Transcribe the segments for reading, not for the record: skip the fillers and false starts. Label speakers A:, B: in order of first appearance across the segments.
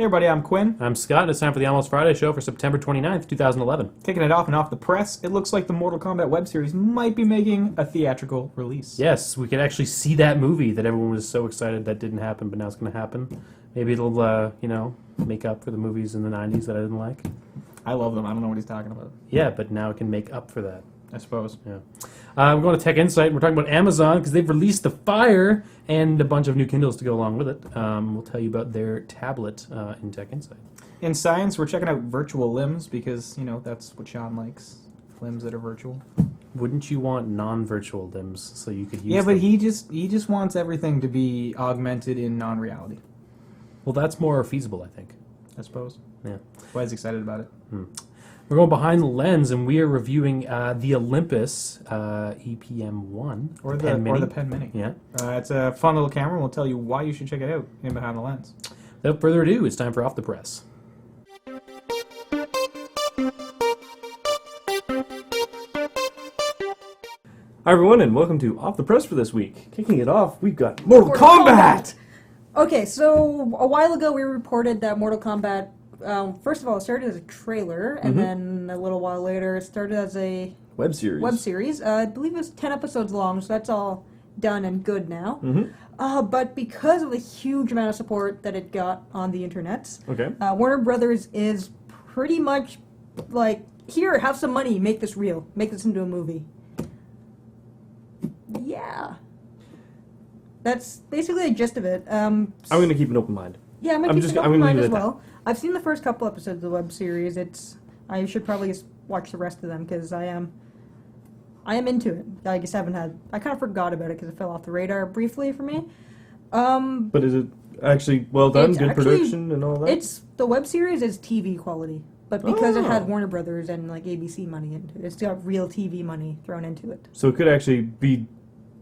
A: Hey everybody, I'm Quinn.
B: I'm Scott, and it's time for the Almost Friday show for September 29th, 2011.
A: Kicking it off and off the press, it looks like the Mortal Kombat web series might be making a theatrical release.
B: Yes, we could actually see that movie that everyone was so excited that didn't happen, but now it's going to happen. Maybe it'll, make up for the movies in the 90s that I didn't like.
A: I love them. I don't know what he's talking about.
B: Yeah, but now it can make up for that.
A: I suppose.
B: Yeah. We're going to Tech Insight, and we're talking about Amazon because they've released the Fire and a bunch of new Kindles to go along with it. We'll tell you about their tablet in Tech Insight.
A: In science, we're checking out virtual limbs because, that's what Sean likes. Limbs that are virtual.
B: Wouldn't you want non-virtual limbs so you could use
A: Yeah, but
B: them?
A: he just wants everything to be augmented in non-reality.
B: Well, that's more feasible, I think.
A: I suppose.
B: Yeah.
A: Why he's excited about it.
B: We're going behind the lens, and we are reviewing the Olympus EPM1.
A: Or the Pen Mini.
B: Yeah.
A: It's a fun little camera, and we'll tell you why you should check it out in Behind the Lens.
B: Without further ado, it's time for Off the Press.
C: Hi everyone, and welcome to Off the Press for this week. Kicking it off, we've got Mortal Kombat!
D: Okay, so a while ago we reported that Mortal Kombat, first of all, it started as a trailer, and then a little while later it started as a
C: Web series.
D: I believe it was 10 episodes long, so that's all done and good now.
C: Mm-hmm.
D: But because of the huge amount of support that it got on the internet,
C: Okay.
D: Warner Brothers is pretty much like, here, have some money, make this real, make this into a movie. Yeah. That's basically the gist of it.
C: I'm going to keep an open mind.
D: Yeah, I'm
C: I'm
D: gonna
C: just-
D: keep an
C: I'm
D: open
C: gonna
D: mind
C: leave
D: as
C: it at
D: well. I've seen the first couple episodes of the web series. I should probably just watch the rest of them because I am into it. I just haven't had. I kind of forgot about it because it fell off the radar briefly for me.
C: But is it actually well done,
D: It's
C: good
D: actually-
C: production and all that?
D: The web series is TV quality, but because it
C: Oh.
D: had Warner Brothers and like ABC money into it, it's got real TV money thrown into it.
C: So it could actually be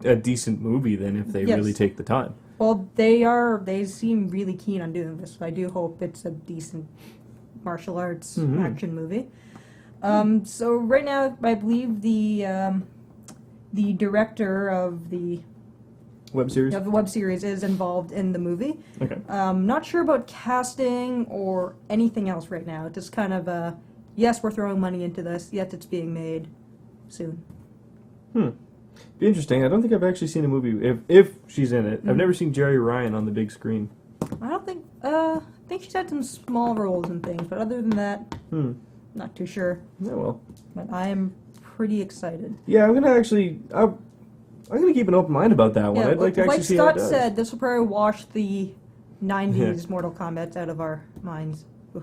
C: a decent movie then if they
D: Yes.
C: really take the time.
D: Well, they seem really keen on doing this. So I do hope it's a decent martial arts action movie. So right now, I believe the director of the
C: Web series?
D: web series is involved in the movie.
C: Okay.
D: Not sure about casting or anything else right now. It's just kind of yes, we're throwing money into this. Yes, it's being made soon.
C: Be interesting. I don't think I've actually seen a movie if she's in it. I've never seen Jerry Ryan on the big screen.
D: I don't think. I think she's had some small roles and things, but other than that, not too sure.
C: Yeah, well.
D: But I am pretty excited.
C: Yeah, I'm gonna keep an open mind about that one. I'd like to actually see how it
D: Scott
C: does.
D: said, this will probably wash the 90s Mortal Kombat out of our minds. Ugh,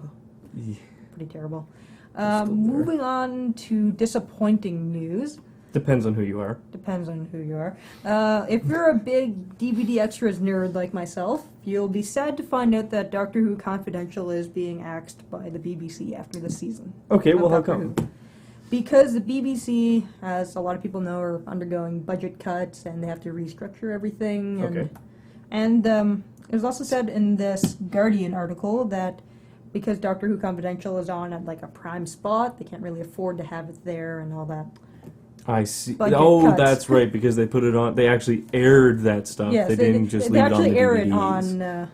C: Yeah.
D: pretty terrible.
C: Still there.
D: Moving on to disappointing news.
C: Depends on who you are.
D: Depends on who you are. If you're a big DVD extras nerd like myself, you'll be sad to find out that Doctor Who Confidential is being axed by the BBC after this season.
C: Okay,
D: of
C: well, how
D: Doctor
C: come?
D: Who. Because the BBC, as a lot of people know, are undergoing budget cuts and they have to restructure everything. And,
C: Okay.
D: And it was also said in this Guardian article that because Doctor Who Confidential is on at like a prime spot, they can't really afford to have it there and all that.
C: I see.
D: Budget
C: Oh,
D: cuts.
C: that's right, because they put it on. They actually aired that stuff.
D: Yes,
C: they didn't just
D: they
C: leave it on the
D: actually air
C: DVDs.
D: it on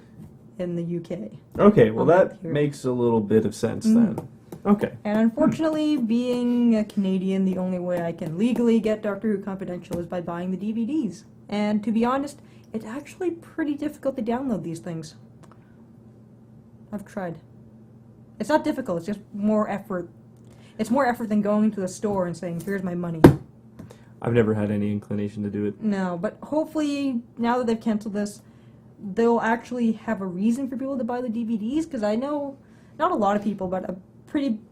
D: in the UK.
C: Okay, well
D: on
C: that
D: here.
C: makes a little bit of sense then. Okay.
D: And unfortunately, being a Canadian, the only way I can legally get Doctor Who Confidential is by buying the DVDs. And to be honest, it's actually pretty difficult to download these things. I've tried. It's not difficult, it's just more effort. It's more effort than going to the store and saying, here's my money.
C: I've never had any inclination to do it.
D: No, but hopefully, now that they've canceled this, they'll actually have a reason for people to buy the DVDs, because I know, not a lot of people, but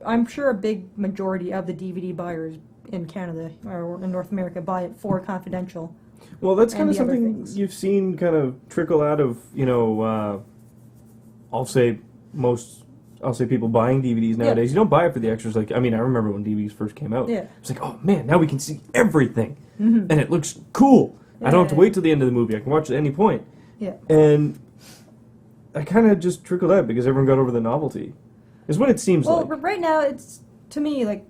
D: I'm sure a big majority of the DVD buyers in Canada or in North America buy it for Confidential.
C: Well, that's kind
D: And
C: of
D: the other
C: something
D: things.
C: you've seen kind of trickle out of, I'll say people buying DVDs nowadays. You don't buy it for the extras. Like, I mean, I remember when DVDs first came out.
D: Yeah.
C: It's like, oh man, now we can see everything, and it looks cool. I don't have to
D: Yeah.
C: wait till the end of the movie. I can watch it at any point.
D: Yeah.
C: And I kind of just trickled out because everyone got over the novelty. Is what it seems
D: Well,
C: like.
D: but right now, it's, to me, like,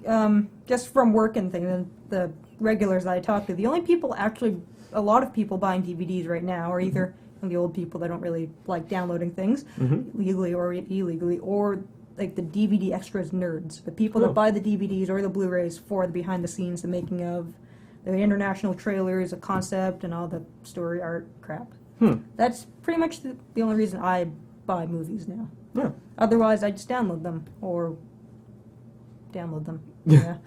D: just from work and things, and the regulars that I talk to, the only people actually, a lot of people buying DVDs right now are either and the old people that don't really like downloading things legally or illegally, or like the DVD extras nerds, the people
C: Oh.
D: that buy the DVDs or the Blu-rays for the behind the scenes, the making of, the international trailers, the concept, and all the story art crap. That's pretty much the only reason I buy movies now.
C: Yeah.
D: Otherwise, I just download them or download them. Yeah.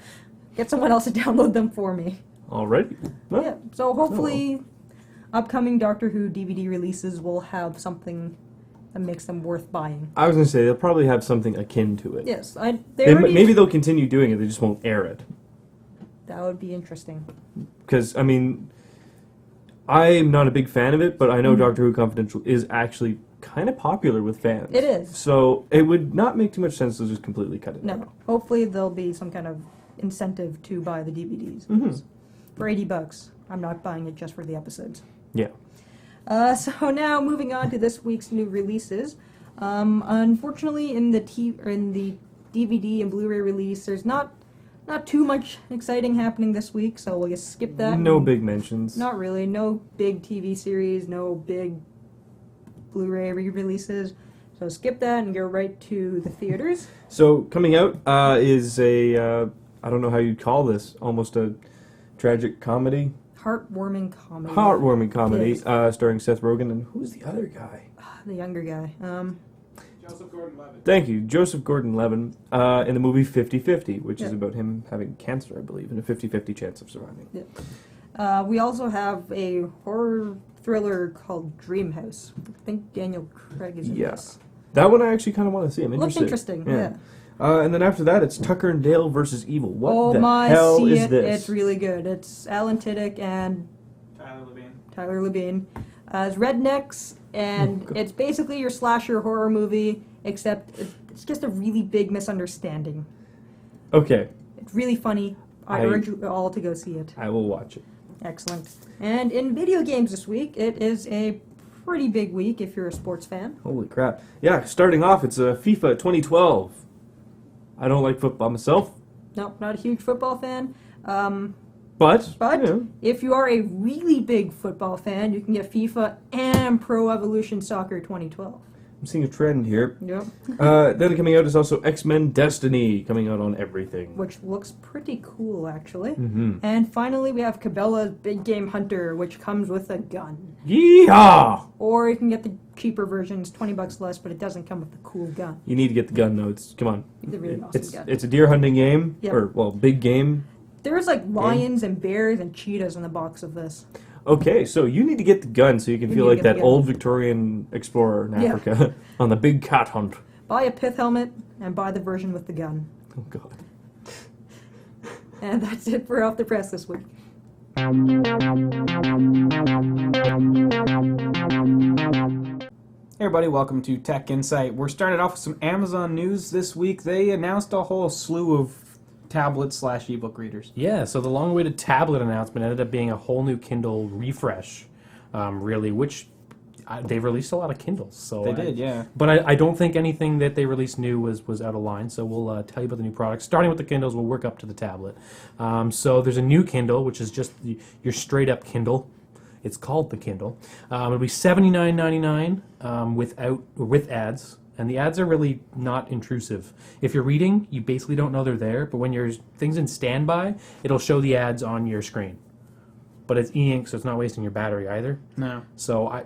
D: Get someone else to download them for me.
C: Alrighty. Well,
D: Yeah. So hopefully, upcoming Doctor Who DVD releases will have something that makes them worth buying.
C: I was gonna say they'll probably have something akin to it.
D: Yes,
C: Maybe they'll continue doing it. They just won't air it.
D: that would be interesting.
C: Because I mean, I'm not a big fan of it, but I know Doctor Who Confidential is actually kind of popular with fans.
D: It is.
C: So it would not make too much sense to just completely cut it out.
D: No. Hopefully, there'll be some kind of incentive to buy the DVDs. For $80, I'm not buying it just for the episodes.
C: Yeah.
D: So now moving on to this week's new releases. Unfortunately, in the DVD and Blu-ray release, there's not too much exciting happening this week, so we'll just skip that.
C: No big mentions.
D: Not really. No big TV series. No big Blu-ray re-releases. So skip that and go right to the theaters.
C: So coming out is a I don't know how you'd call this, almost a tragic comedy,
D: Heartwarming comedy.
C: heartwarming comedy,
D: Yes.
C: starring Seth Rogen and who's the other guy?
D: The younger guy.
A: Joseph Gordon-Levitt.
C: Thank you, Joseph Gordon-Levitt, in the movie 50-50, which is
D: Yeah.
C: about him having cancer, I believe, and a 50-50 chance of surviving.
D: We also have a horror thriller called Dreamhouse. I think Daniel Craig is in
C: Yeah.
D: this.
C: That one I actually kind of want to see. I'm
D: Looks
C: interested.
D: interesting, yeah.
C: And then after that, it's Tucker and Dale versus Evil. What
D: Oh
C: the
D: my,
C: hell
D: see
C: is
D: it.
C: this?
D: It's really good. It's Alan Tiddick and Tyler Labine as rednecks, and it's basically your slasher horror movie, except it's just a really big misunderstanding.
C: Okay,
D: It's really funny. I urge you all to go see it.
C: I will watch it.
D: Excellent. And in video games this week, it is a pretty big week if you're a sports fan.
C: Holy crap. Yeah, starting off, it's FIFA 2012. I don't like football myself,
D: Nope, not a huge football fan.
C: but
D: But
C: you know,
D: if you are a really big football fan, you can get FIFA and Pro Evolution Soccer 2012.
C: I'm seeing a trend here.
D: Yep.
C: Then coming out is also X-Men Destiny, coming out on everything.
D: Which looks pretty cool, actually.
C: Mm-hmm.
D: And finally, we have Cabela's Big Game Hunter, which comes with a gun.
C: Yeehaw!
D: Or you can get the cheaper versions, $20 less, but it doesn't come with the cool gun.
C: You need to get the gun notes. Come on.
D: The really awesome
C: It's
D: gun.
C: it's a deer hunting game,
D: Yep.
C: or well, big game.
D: There's like lions and bears and cheetahs in the box of this.
C: Okay, so you need to get the gun so you can
D: You
C: feel
D: need to
C: like
D: get
C: that
D: the gun.
C: old Victorian explorer in
D: Yeah.
C: Africa on the big cat hunt.
D: Buy a pith helmet and buy the version with the gun.
C: Oh God.
D: And that's it for Off the Press this week.
A: Hey everybody, welcome to Tech Insight. We're starting off with some Amazon news this week. They announced a whole slew of tablet/ebook readers.
B: Yeah, so the long-awaited tablet announcement ended up being a whole new Kindle refresh, really, which they released a lot of Kindles. So
A: They did, yeah.
B: But I don't think anything that they released new was out of line, so we'll tell you about the new products. Starting with the Kindles, we'll work up to the tablet. So there's a new Kindle, which is just your straight-up Kindle. It's called the Kindle. It'll be $79.99 with ads. And the ads are really not intrusive. If you're reading, you basically don't know they're there, but when your thing's in standby, it'll show the ads on your screen. But it's e-ink, so it's not wasting your battery either.
A: No.
B: So I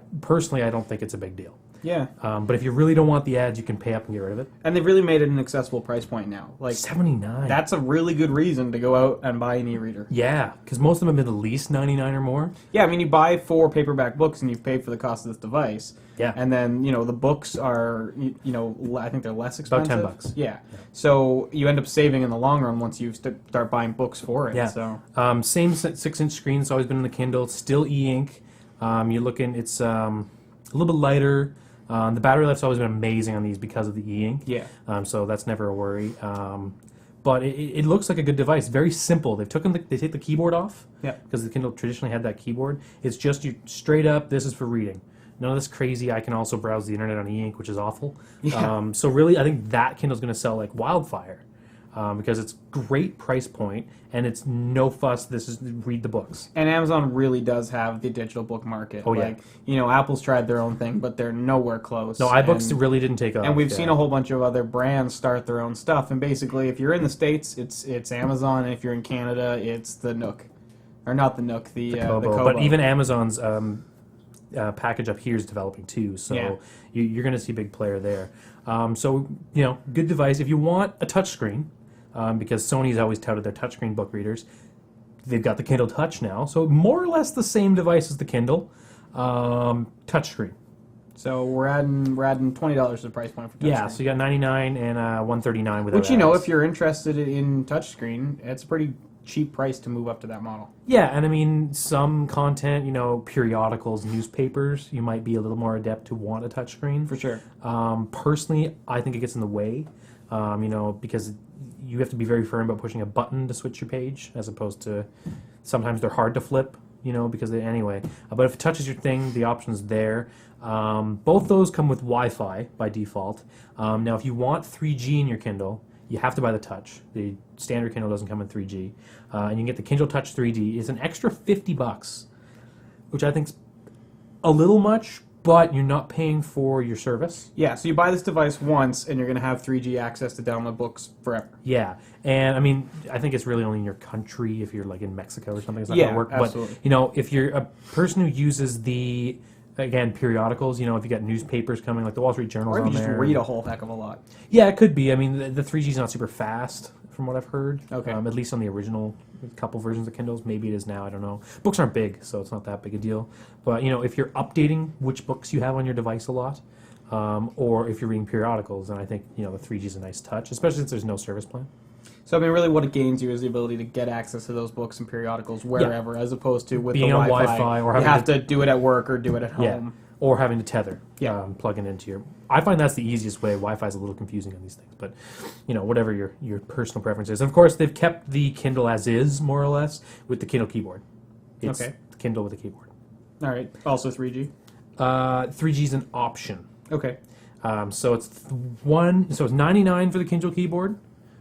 B: don't think it's a big deal.
A: Yeah.
B: But if you really don't want the ads, you can pay up and get rid of it.
A: And they've really made it an accessible price point now. Like,
B: $79.
A: that's a really good reason to go out and buy an e-reader.
B: Yeah, because most of them have been at least $99 or more.
A: Yeah, I mean, you buy 4 paperback books and you pay for the cost of this device.
B: Yeah.
A: And then, the books are, I think they're less
B: About
A: expensive.
B: $10.
A: Yeah. So you end up saving in the long run once you start buying books for it.
B: Yeah.
A: So
B: Same 6-inch screen. It's always been in the Kindle. It's still e-ink. You're looking. It's a little bit lighter. The battery life's always been amazing on these because of the e-ink.
A: yeah.
B: So that's never a worry. But it looks like a good device. Very simple. They take the keyboard off.
A: Yeah.
B: Because the Kindle traditionally had that keyboard. It's just you straight up. This is for reading. None of this crazy. I can also browse the internet on e-ink, which is awful.
A: Yeah.
B: So really, I think that Kindle's going to sell like wildfire. because it's great price point and it's no fuss. This is read the books.
A: And Amazon really does have the digital book market.
B: Oh, yeah.
A: Apple's tried their own thing, but they're nowhere close.
B: No, iBooks
A: And-
B: really didn't take off.
A: And we've seen a whole bunch of other brands start their own stuff. And basically, if you're in the States, it's Amazon, and if you're in Canada, it's the Nook, or not the Nook, the
B: Kobo.
A: Kobo.
B: But even Amazon's package up here is developing too, so
A: Yeah.
B: you're going to see a big player there. So good device if you want a touchscreen, because Sony's always touted their touchscreen book readers. They've got the Kindle Touch now, so more or less the same device as the Kindle, touchscreen.
A: So we're adding $20 to the price point for touchscreen.
B: Yeah, so you got 99 and 139 without
A: Which,
B: ads.
A: if you're interested in touchscreen, it's a pretty cheap price to move up to that model.
B: Yeah, and I mean, some content, periodicals, newspapers, you might be a little more adept to want a touchscreen.
A: For sure.
B: Personally, I think it gets in the way, because you have to be very firm about pushing a button to switch your page, as opposed to sometimes they're hard to flip, because anyway. But if it touches your thing, the option's there. Both those come with Wi-Fi by default. Now, if you want 3G in your Kindle, you have to buy the Touch. The standard Kindle doesn't come in 3G. And you can get the Kindle Touch 3D. It's an extra $50, which I think's a little much, but you're not paying for your service.
A: Yeah, so you buy this device once, and you're going to have 3G access to download books forever.
B: Yeah, and I mean, I think it's really only in your country. If you're like in Mexico or something, it's not
A: Yeah,
B: going to work.
A: absolutely.
B: But if you're a person who uses periodicals, if you got newspapers coming, like the Wall Street Journal's
A: Or if
B: on
A: you just
B: there.
A: read a whole heck of a lot.
B: Yeah, it could be. I mean, the 3G's not super fast, from what I've heard.
A: Okay.
B: At least on the original couple versions of Kindles. Maybe it is now. I don't know. Books aren't big, so it's not that big a deal. But if you're updating which books you have on your device a lot, or if you're reading periodicals, then I think the 3G's a nice touch, especially since there's no service plan.
A: So, I mean, really what it gains you is the ability to get access to those books and periodicals wherever, as opposed to with
B: Being
A: the
B: on
A: Wi-Fi,
B: Wi-Fi or
A: you
B: having
A: have
B: to-
A: to do it at work or do it at home.
B: Yeah. Or having to tether,
A: Yeah.
B: plug it into your. I find that's the easiest way. Wi-Fi is a little confusing on these things, but whatever your personal preference is. And of course, they've kept the Kindle as is, more or less, with the Kindle keyboard. It's
A: Okay.
B: the Kindle with a keyboard.
A: All right. Also 3G.
B: 3G is an option.
A: Okay.
B: So it's it's 99 for the Kindle keyboard.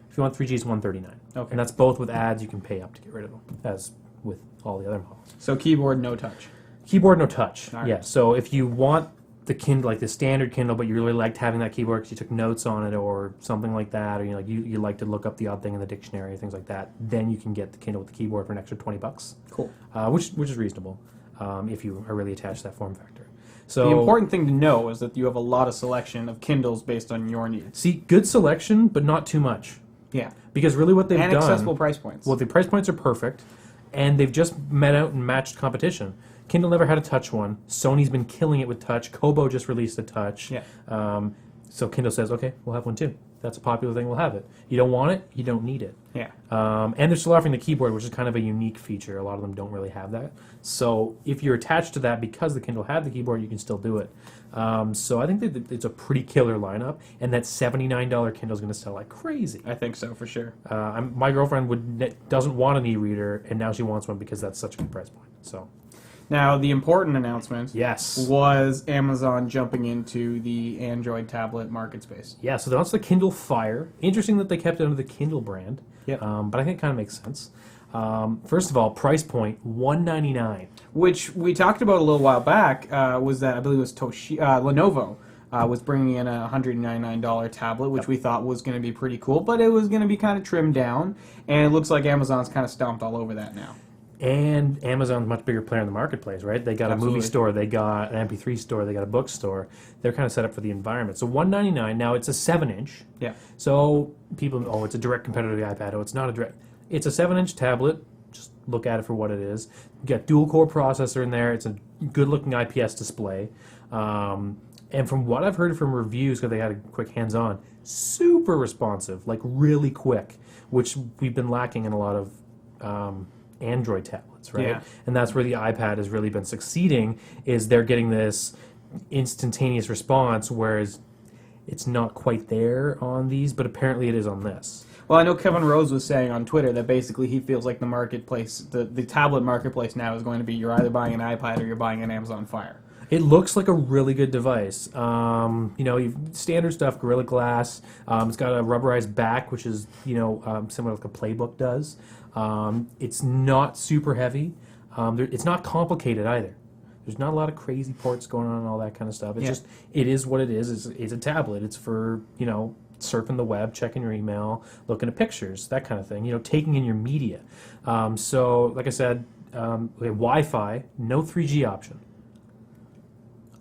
B: If you want 3G, it's 139.
A: Okay.
B: And that's both with ads. You can pay up to get rid of them, as with all the other models.
A: So keyboard, no touch.
B: Keyboard, no touch.
A: All right.
B: Yeah. So if you want the Kindle, like the standard Kindle, but you really liked having that keyboard because you took notes on it or something like that, or you like to look up the odd thing in the dictionary, things like that, then you can get the Kindle with the keyboard for an extra $20,
A: Cool.
B: which is reasonable if you are really attached to that form factor. So
A: The important thing to know is that you have a lot of selection of Kindles based on your needs.
B: see, good selection, but not too much,
A: Yeah.
B: because really what they've
A: And
B: done.
A: accessible price points.
B: Well, the price points are perfect, and they've just met out and matched competition. Kindle never had a touch one. Sony's been killing it with touch. Kobo just released a touch.
A: Yeah.
B: So Kindle says, okay, we'll have one too. That's a popular thing, we'll have it. You don't want it, you don't need it.
A: Yeah.
B: And they're still offering the keyboard, which is kind of a unique feature. A lot of them don't really have that. So if you're attached to that because the Kindle had the keyboard, you can still do it. So I think that it's a pretty killer lineup, and that $79 Kindle is going to sell like crazy.
A: I think so, for sure.
B: My girlfriend doesn't want an e-reader, and now she wants one because that's such a good price point. So
A: Now, the important announcement
B: yes,
A: was Amazon jumping into the Android tablet market space.
B: yeah. So that's the Kindle Fire. Interesting that they kept it under the Kindle brand.
A: Yep.
B: But I think it kind of makes sense. First of all, price point $199.
A: Which we talked about a little while back, was that I believe it was Lenovo was bringing in a $199 tablet, which we thought was going to be pretty cool, but it was going to be kind of trimmed down, and it looks like Amazon's kind of stomped all over that now.
B: And Amazon's a much bigger player in the marketplace, right? They got
A: Absolutely.
B: a movie store, they got an MP3 store, they got a bookstore. They're kind of set up for the environment. So $199. Now it's a 7-inch.
A: Yeah.
B: So people, it's a direct competitor to the iPad. Oh, it's not a direct. It's a 7-inch tablet. Just look at it for what it is. You got dual core processor in there. It's a good looking IPS display. And from what I've heard from reviews, because they had a quick hands-on, super responsive, like really quick, which we've been lacking in a lot of Android tablets, right?
A: Yeah.
B: And that's where the iPad has really been succeeding, is they're getting this instantaneous response, whereas it's not quite there on these, but apparently it is on this.
A: Well, I know Kevin Rose was saying on Twitter that basically he feels like the marketplace, the tablet marketplace now is going to be you're either buying an iPad or you're buying an Amazon Fire.
B: It looks like a really good device. You've standard stuff, Gorilla Glass. It's got a rubberized back, which is similar like a Playbook does. It's not super heavy. It's not complicated either. There's not a lot of crazy ports going on and all that kind of stuff. It's it is what it is. It's a tablet. It's for surfing the web, checking your email, looking at pictures, that kind of thing. Taking in your media. So like I said, Wi-Fi, no 3G option.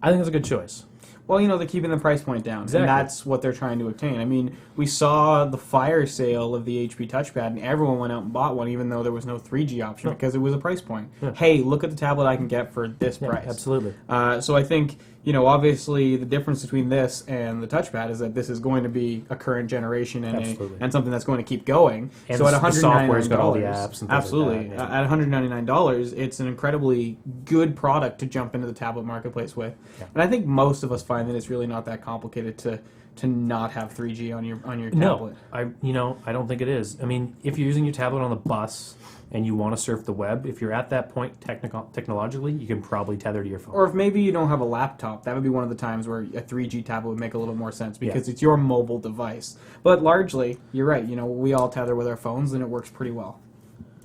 B: I think that's a good choice.
A: Well, they're keeping the price point down,
B: Exactly.
A: and that's what they're trying to obtain. I mean, we saw the fire sale of the HP TouchPad, and everyone went out and bought one, even though there was no 3G option, because it was a price point.
B: Yeah.
A: Hey, look at the tablet I can get for this
B: Yeah,
A: price.
B: absolutely.
A: So I think, obviously the difference between this and the touchpad is that this is going to be a current generation
B: Absolutely.
A: and something that's going to keep going.
B: And
A: so at
B: the
A: $199,
B: software's got all the apps and things like
A: absolutely,
B: that, yeah.
A: at $199, it's an incredibly good product to jump into the tablet marketplace with.
B: Yeah.
A: And I think most of us find that it's really not that complicated to not have 3G on your tablet.
B: No, I don't think it is. I mean, if you're using your tablet on the bus and you want to surf the web, if you're at that point technologically, you can probably tether to your phone.
A: Or if maybe you don't have a laptop, that would be one of the times where a 3G tablet would make a little more sense because it's your mobile device. But largely, you're right. We all tether with our phones, and it works pretty well.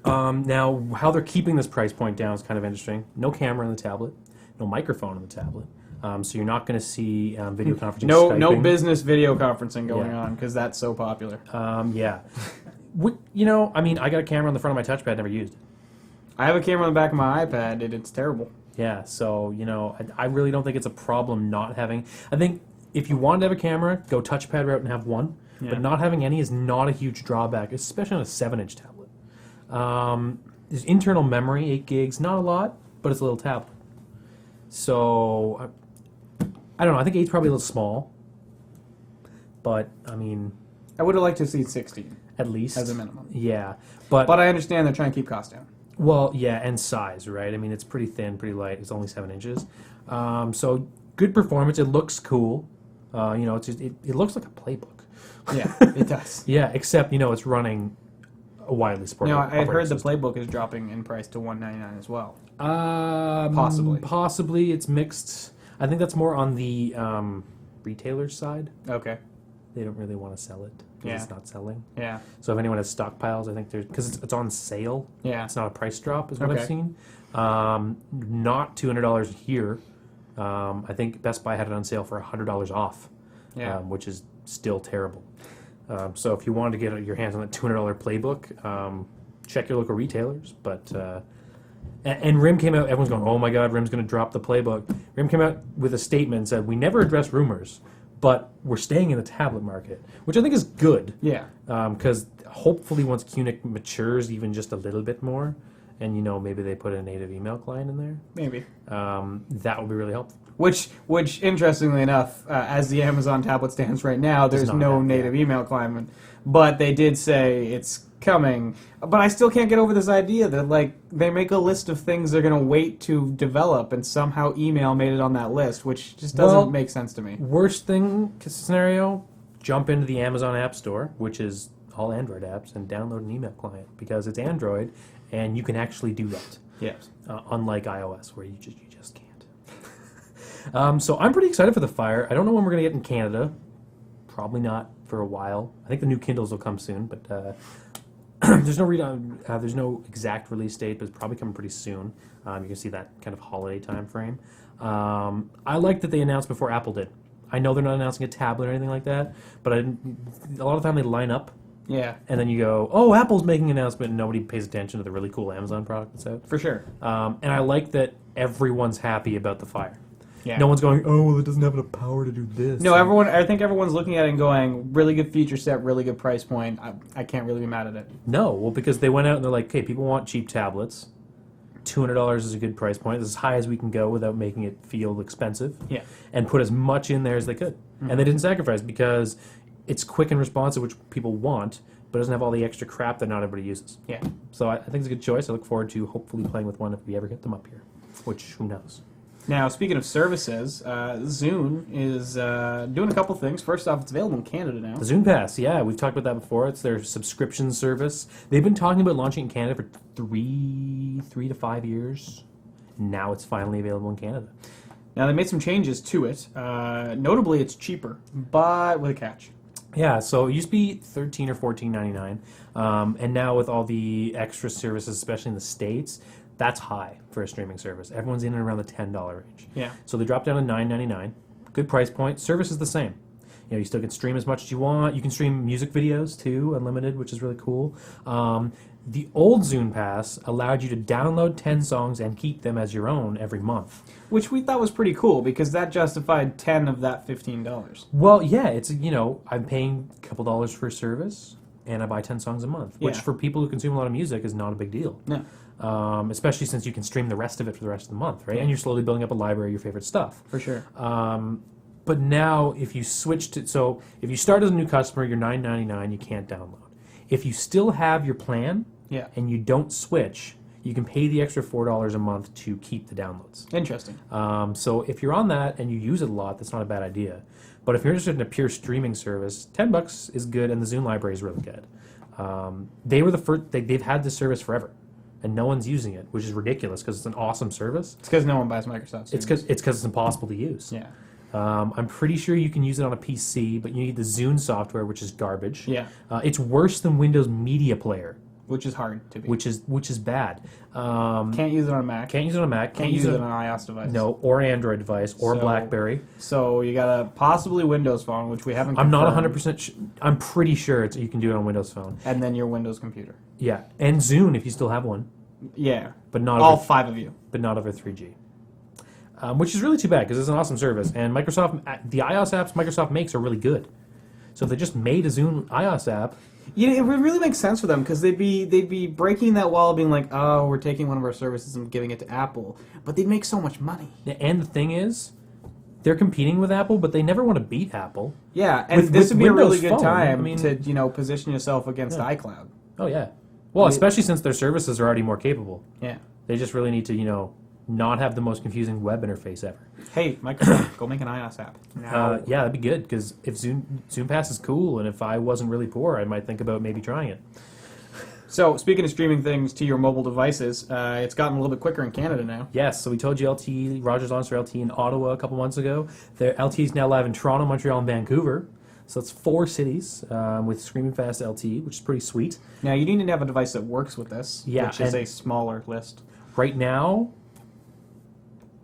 B: Now, how they're keeping this price point down is kind of interesting. No camera in the tablet, no microphone in the tablet. So you're not going to see video conferencing.
A: No
B: Skyping.
A: business video conferencing going
B: Yeah.
A: on because that's so popular.
B: Yeah. I got a camera on the front of my touchpad, never used it.
A: I have a camera on the back of my iPad, and it's terrible.
B: Yeah, so, I really don't think it's a problem not having. I think if you want to have a camera, go touchpad route and have one.
A: Yeah.
B: But not having any is not a huge drawback, especially on a 7-inch tablet. There's internal memory, 8 gigs, not a lot, but it's a little tablet. So, I don't know, I think 8's probably a little small. But,
A: I would have liked to see 16
B: at least.
A: as a minimum.
B: Yeah. But
A: But I understand they're trying to keep costs down.
B: well, yeah, and size, right? I mean, it's pretty thin, pretty light. It's only 7 inches. So good performance. It looks cool. It looks like a Playbook.
A: Yeah, it does.
B: Yeah, except it's running a widely supported.
A: I had heard the
B: operating system.
A: Playbook is dropping in price to $199 as well.
B: Possibly.
A: Possibly.
B: Possibly. It's mixed. I think that's more on the retailer side.
A: Okay.
B: They don't really want to sell it because
A: Yeah.
B: it's not selling.
A: Yeah.
B: So if anyone has stockpiles, I think there's because it's on sale.
A: Yeah.
B: It's not a price drop, is what I've
A: Okay.
B: seen. Not $200 here. I think Best Buy had it on sale for $100 off,
A: Yeah.
B: which is still terrible. So if you wanted to get your hands on that $200 Playbook, check your local retailers. But and RIM came out. Everyone's going, "Oh my God, RIM's going to drop the Playbook." RIM came out with a statement and said, "We never address rumors, but we're staying in the tablet market," which I think is good.
A: Yeah.
B: Because hopefully once QNIC matures even just a little bit more, and maybe they put a native email client in there,
A: Maybe.
B: that would be really helpful.
A: Which, interestingly enough, as the Amazon tablet stands right now, there's
B: not
A: no
B: that,
A: native email client. But they did say it's coming. But I still can't get over this idea that, they make a list of things they're going to wait to develop, and somehow email made it on that list, which just doesn't
B: Well,
A: make sense to me.
B: Worst thing scenario, jump into the Amazon App Store, which is all Android apps, and download an email client because it's Android, and you can actually do that.
A: Yes.
B: Unlike iOS, where you just can't. So I'm pretty excited for the Fire. I don't know when we're going to get in Canada. Probably not for a while. I think the new Kindles will come soon, but there's no exact release date, but it's probably coming pretty soon. You can see that kind of holiday time frame. I like that they announced before Apple did. I know they're not announcing a tablet or anything like that, but a lot of the time they line up,
A: Yeah,
B: and then you go, "Oh, Apple's making an announcement," and nobody pays attention to the really cool Amazon product that's out.
A: for sure.
B: And I like that everyone's happy about the Fire.
A: Yeah.
B: No one's going, "Oh, well, it doesn't have enough power to do this."
A: No, I think everyone's looking at it and going, really good feature set, really good price point. I can't really be mad at it.
B: No, well, because they went out and they're like, "Okay, people want cheap tablets. $200 is a good price point. It's as high as we can go without making it feel expensive."
A: Yeah.
B: And put as much in there as they could. And they didn't sacrifice because it's quick and responsive, which people want, but it doesn't have all the extra crap that not everybody uses.
A: Yeah.
B: So I think it's a good choice. I look forward to hopefully playing with one if we ever get them up here, which who knows.
A: Now, speaking of services, Zune is doing a couple things. First off, it's available in Canada now.
B: The Zune Pass, yeah, we've talked about that before. It's their subscription service. They've been talking about launching in Canada for three to 5 years. Now it's finally available in Canada.
A: Now they made some changes to it. Notably, it's cheaper, but with a catch.
B: Yeah, so it used to be $13 or $14.99, and now with all the extra services, especially in the States, that's high for a streaming service. Everyone's in and around the $10 range.
A: Yeah.
B: So they dropped down to $9.99. Good price point. Service is the same. You know, you still can stream as much as you want. You can stream music videos too, unlimited, which is really cool. The old Zune Pass allowed you to download 10 songs and keep them as your own every month.
A: Which we thought was pretty cool because that justified 10 of that $15.
B: Well, yeah, it's, you know, I'm paying a couple dollars for a service and I buy 10 songs a month, which
A: Yeah.
B: for people who consume a lot of music is not a big deal.
A: No.
B: Especially since you can stream the rest of it for the rest of the month, right? And you're slowly building up a library of your favorite stuff.
A: For sure.
B: But now, if you switch to, so if you start as a new customer, you're $9.99, you can't download. If you still have your plan
A: Yeah.
B: and you don't switch, you can pay the extra $4 a month to keep the downloads.
A: Interesting.
B: So if you're on that and you use it a lot, that's not a bad idea. But if you're interested in a pure streaming service, $10 is good, and the Zune library is really good. They were the first; they've had this service forever, and no one's using it, which is ridiculous because it's an awesome service.
A: It's because no one buys Microsoft.
B: It's
A: Streams.
B: because it's impossible to use.
A: Yeah.
B: I'm pretty sure you can use it on a PC, but you need the Zune software, which is garbage.
A: Yeah.
B: It's worse than Windows Media Player,
A: Which is hard to be.
B: which is bad.
A: Can't use it on a Mac.
B: Can't use it on a Mac.
A: Can't use it on an iOS device.
B: No, or Android device, or
A: So-
B: BlackBerry.
A: So you got a possibly Windows phone, which we haven't.
B: I'm not
A: confirmed,
B: 100%. I'm pretty sure you can do it on Windows Phone.
A: And then your Windows computer.
B: Yeah, and Zune if you still have one,
A: Yeah.
B: but not
A: All
B: over,
A: 5 of you.
B: but not over 3G. Which is really too bad because it's an awesome service, and Microsoft, the iOS apps Microsoft makes are really good. So if they just made a Zune iOS app,
A: Yeah, it would really make sense for them because they'd be breaking that wall, being like, oh, we're taking one of our services and giving it to Apple, but they'd make so much money.
B: and the thing is, they're competing with Apple, but they never want to beat Apple.
A: Yeah, and
B: With-
A: this
B: with
A: would be a really
B: Windows
A: good
B: Phone,
A: time
B: I mean-
A: to position yourself against
B: Yeah.
A: iCloud.
B: Oh yeah. Well,
A: I mean-
B: especially since their services are already more capable.
A: Yeah.
B: They just really need to, not have the most confusing web interface ever.
A: Hey, Microsoft, go make an iOS app. Now.
B: Yeah, that'd be good because if Zune Pass is cool, and if I wasn't really poor, I might think about maybe trying it.
A: So, speaking of streaming things to your mobile devices, it's gotten a little bit quicker in Canada now.
B: Yes, so we told you Rogers launched their LTE in Ottawa a couple months ago. Their LTE is now live in Toronto, Montreal, and Vancouver. So it's 4 cities with Screaming Fast LTE, which is pretty sweet.
A: Now, you need to have a device that works with this,
B: Yeah,
A: which is
B: and-
A: a smaller list.
B: Right now,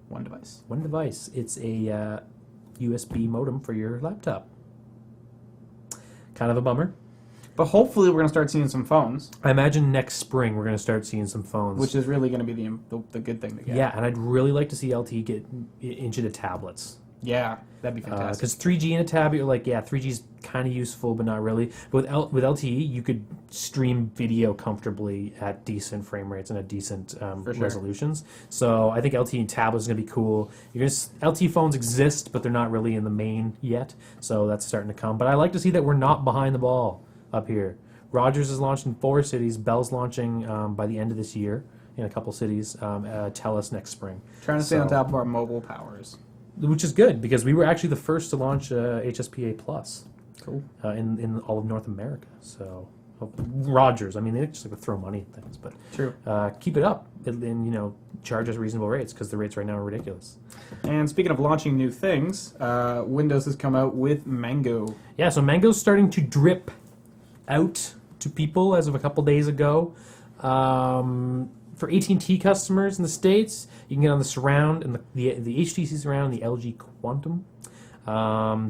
A: One device.
B: one device. It's a USB modem for your laptop. Kind of a bummer.
A: But hopefully, we're going to start seeing some phones,
B: I imagine next spring we're going to start seeing some phones.
A: which is really going to be the good thing to get.
B: Yeah, and I'd really like to see LTE get into the tablets.
A: Yeah, that'd be fantastic.
B: Because 3G in a tab, you're like, yeah, 3G is kind of useful, but not really. But with LTE, you could stream video comfortably at decent frame rates and at decent
A: For sure.
B: resolutions. So I think LTE and tablets is going to be cool. LTE phones exist, but they're not really in the main yet. So that's starting to come. But I like to see that we're not behind the ball up here. Rogers is launched in 4 cities. Bell's launching by the end of this year in a couple cities. TELUS next spring.
A: Trying to stay on
B: so-
A: top of our mobile powers.
B: Which is good because we were actually the first to launch HSPA Plus
A: Cool.
B: in all of North America. So Rogers, I mean, they just like to throw money at things, but
A: True.
B: keep it up and charge us reasonable rates because the rates right now are ridiculous.
A: And speaking of launching new things, Windows has come out with Mango.
B: Yeah, so Mango's starting to drip out to people as of a couple days ago. For AT&T customers in the States, you can get on the Surround and the HTC Surround and the LG Quantum. The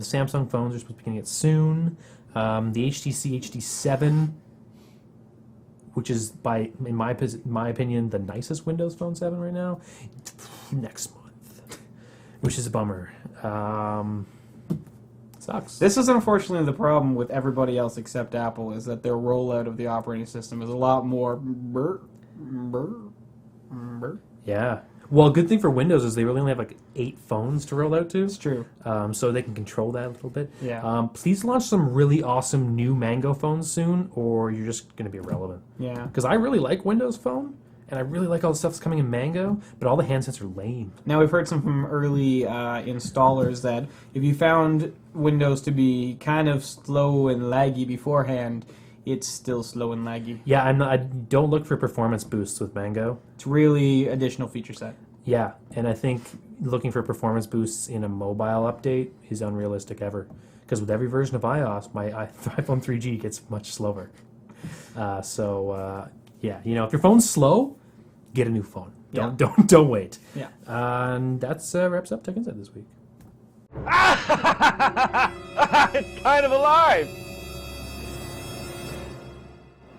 B: Samsung phones are supposed to be getting it soon. The HTC HD7, which is in my opinion, the nicest Windows Phone 7 right now, next month, which is a bummer. Sucks.
A: This is unfortunately the problem with everybody else except Apple, is that their rollout of the operating system is a lot more
B: Yeah. Well, good thing for Windows is they really only have like 8 phones to roll out to.
A: It's true.
B: So they can control that a little bit.
A: Yeah.
B: Please launch some really awesome new Mango phones soon, or you're just going to be irrelevant.
A: Yeah.
B: Because I really like Windows Phone, and I really like all the stuff that's coming in Mango, but all the handsets are lame.
A: Now, we've heard some from early installers that if you found Windows to be kind of slow and laggy beforehand, it's still slow and laggy.
B: Yeah, I don't look for performance boosts with Mango.
A: It's really additional feature set.
B: Yeah, and I think looking for performance boosts in a mobile update is unrealistic ever. Because with every version of iOS, my iPhone 3G gets much slower. Yeah, if your phone's slow, get a new phone. Don't wait.
A: Yeah.
B: And that's wraps up Tech Insight this week.
E: It's kind of alive!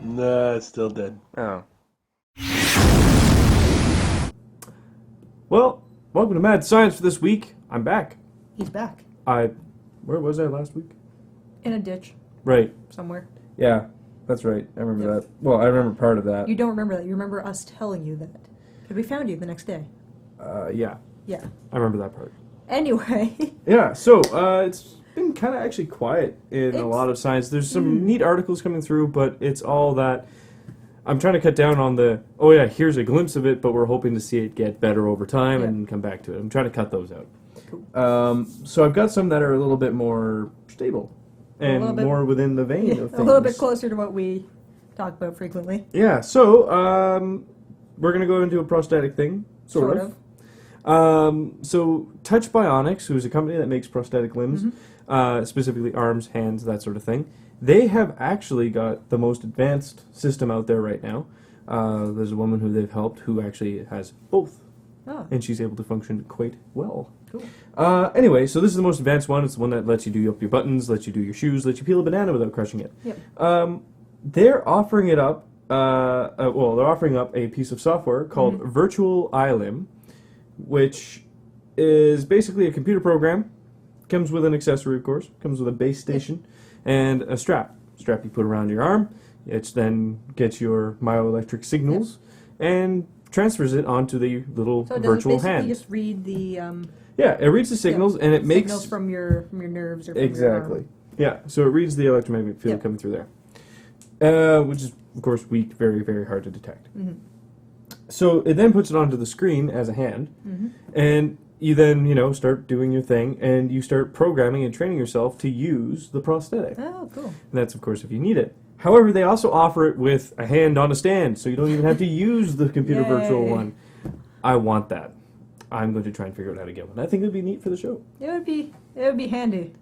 E: Nah, it's still dead. Oh.
C: Well, welcome to Mad Science for this week. I'm back.
D: He's back
C: Where was I last week?
D: in a ditch
C: Right.
D: somewhere.
C: Yeah, that's right. I remember
D: Yep.
C: that. Well, I remember part of that.
D: You don't remember that. You remember us telling you that. Because we found you the next day.
C: Yeah,
D: Yeah.
C: I remember that part.
D: Anyway.
C: Yeah, so it's been kind of actually quiet in a
D: It's-
C: lot of science. There's some neat articles coming through, but it's all that. I'm trying to cut down on the, oh yeah, here's a glimpse of it, but we're hoping to see it get better over time
D: Yeah.
C: and come back to it. I'm trying to cut those out.
D: Cool.
C: So I've got some that are a little bit more stable and
D: little bit-
C: more within the vein of
D: a
C: things.
D: little bit closer to what we talk about frequently.
C: Yeah, so we're going to go into a prosthetic thing, sort of. So Touch Bionics, who's a company that makes prosthetic limbs, specifically arms, hands, that sort of thing, they have actually got the most advanced system out there right now. There's a woman who they've helped who actually has both,
D: Oh,
C: and she's able to function quite well.
D: cool.
C: Anyway, so this is the most advanced one. It's the one that lets you do up your buttons, lets you do your shoes, lets you peel a banana without crushing it.
D: Yep.
C: They're offering it up. They're offering up a piece of software called Virtual iLimb, which is basically a computer program. Comes with an accessory, of course. Comes with a base station and a strap. Strap you put around your arm. It then gets your myoelectric signals and transfers it onto the little
D: So it does
C: virtual
D: basically
C: hand.
D: just read the
C: Yeah, it reads the signals and it makes
D: signals from your nerves or from
C: exactly. Yeah, so it reads the electromagnetic field
D: Yep.
C: coming through there, which is of course weak, very very hard to detect. So it then puts it onto the screen as a hand, and you then start doing your thing, and you start programming and training yourself to use the prosthetic.
D: Your arm. Oh, cool.
C: And that's of course if you need it. However, they also offer it with a hand on a stand, so you don't even have to use the computer virtual
D: Yay.
C: one. I want that. I'm going to try and figure out how to get one. I think it would be neat for the show.
D: It would be handy.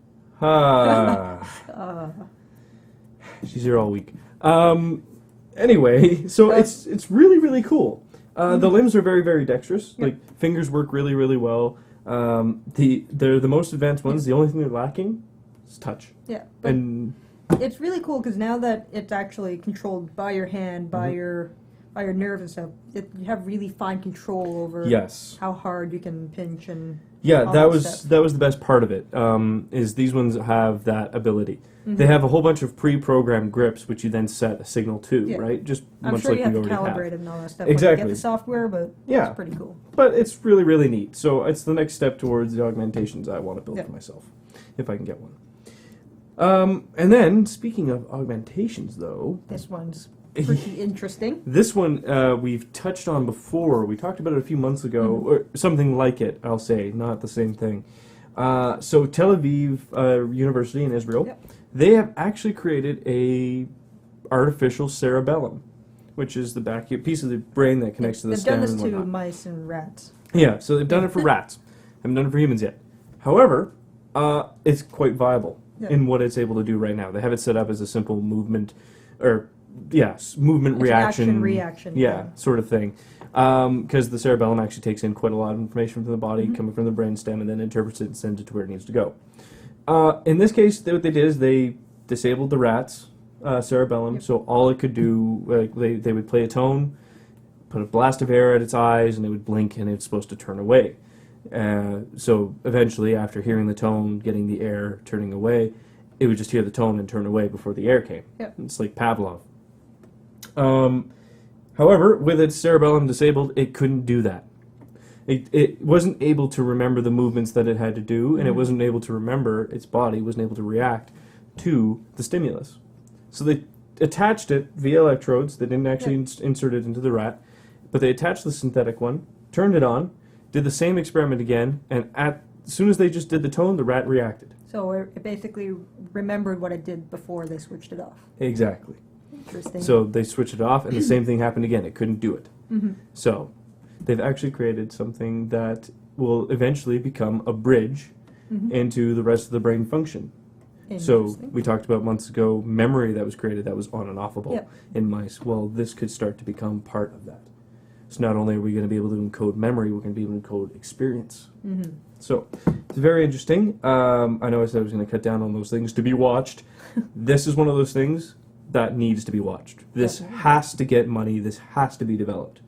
C: She's here all week. Anyway, so it's really really cool. The limbs are very very dexterous.
D: Yep.
C: Like fingers work really really well. They're the most advanced ones. The only thing they're lacking is touch.
D: Yeah. But
C: And
D: it's really cool because now that it's actually controlled by your hand, by your nerve and stuff, you have really fine control over
C: yes,
D: how hard you can pinch and
C: yeah,
D: all
C: that
D: that
C: was
D: stuff.
C: that was the best part of it. Is these ones have that ability. They have a whole bunch of pre-programmed grips, which you then set a signal to,
D: Yeah.
C: right? Just
D: I'm
C: much
D: sure
C: like
D: you have
C: we
D: to
C: already
D: calibrate
C: have.
D: it and all that stuff when you
C: Exactly.
D: get the software, but
C: Yeah.
D: it's pretty cool.
C: But it's really, really neat. So it's the next step towards the augmentations I want to build
D: Yeah.
C: for myself, if I can get one. And then, speaking of augmentations, though,
D: This one's pretty interesting.
C: this one we've touched on before. We talked about it a few months ago, or something like it, I'll say, not the same thing. So Tel Aviv University in Israel,
D: Yep.
C: they have actually created a artificial cerebellum, which is the back piece of the brain that connects to the
D: They've
C: stem
D: done this
C: and
D: to
C: whatnot.
D: mice and rats.
C: Yeah, so they've done it for rats. Haven't done it for humans yet. However, it's quite viable
D: Yeah.
C: in what it's able to do right now. They have it set up as a simple movement, or movement
D: It's an
C: reaction,
D: action-reaction
C: yeah,
D: thing.
C: sort of thing. Because the cerebellum actually takes in quite a lot of information from the body,
D: Mm-hmm.
C: coming from the brainstem, and then interprets it and sends it to where it needs to go. In this case, what they did is they disabled the rat's cerebellum,
D: Yep.
C: so all it could do, they would play a tone, put a blast of air at its eyes, and it would blink, and it's supposed to turn away. So eventually, after hearing the tone, getting the air, turning away, it would just hear the tone and turn away before the air came.
D: Yep.
C: It's like Pavlov. However, with its cerebellum disabled, it couldn't do that. It wasn't able to remember the movements that it had to do, and it wasn't able to remember, its body wasn't able to react to the stimulus. So they attached it via electrodes. They didn't actually insert it into the rat, but they attached the synthetic one, turned it on, did the same experiment again, and as soon as they just did the tone, the rat reacted.
D: So it basically remembered what it did before they switched it off.
C: Exactly.
D: Interesting.
C: So they switched it off, and the same thing happened again. It couldn't do it. So they've actually created something that will eventually become a bridge into the rest of the brain function. So
D: Interesting.
C: we talked about months ago memory that was created that was on and offable
D: Yep.
C: in mice. Well, this could start to become part of that. So not only are we going to be able to encode memory, we're going to be able to encode experience. So it's very interesting. I know I said I was going to cut down on those things to be watched. This is one of those things that needs to be watched. This has to get money. This has to be developed.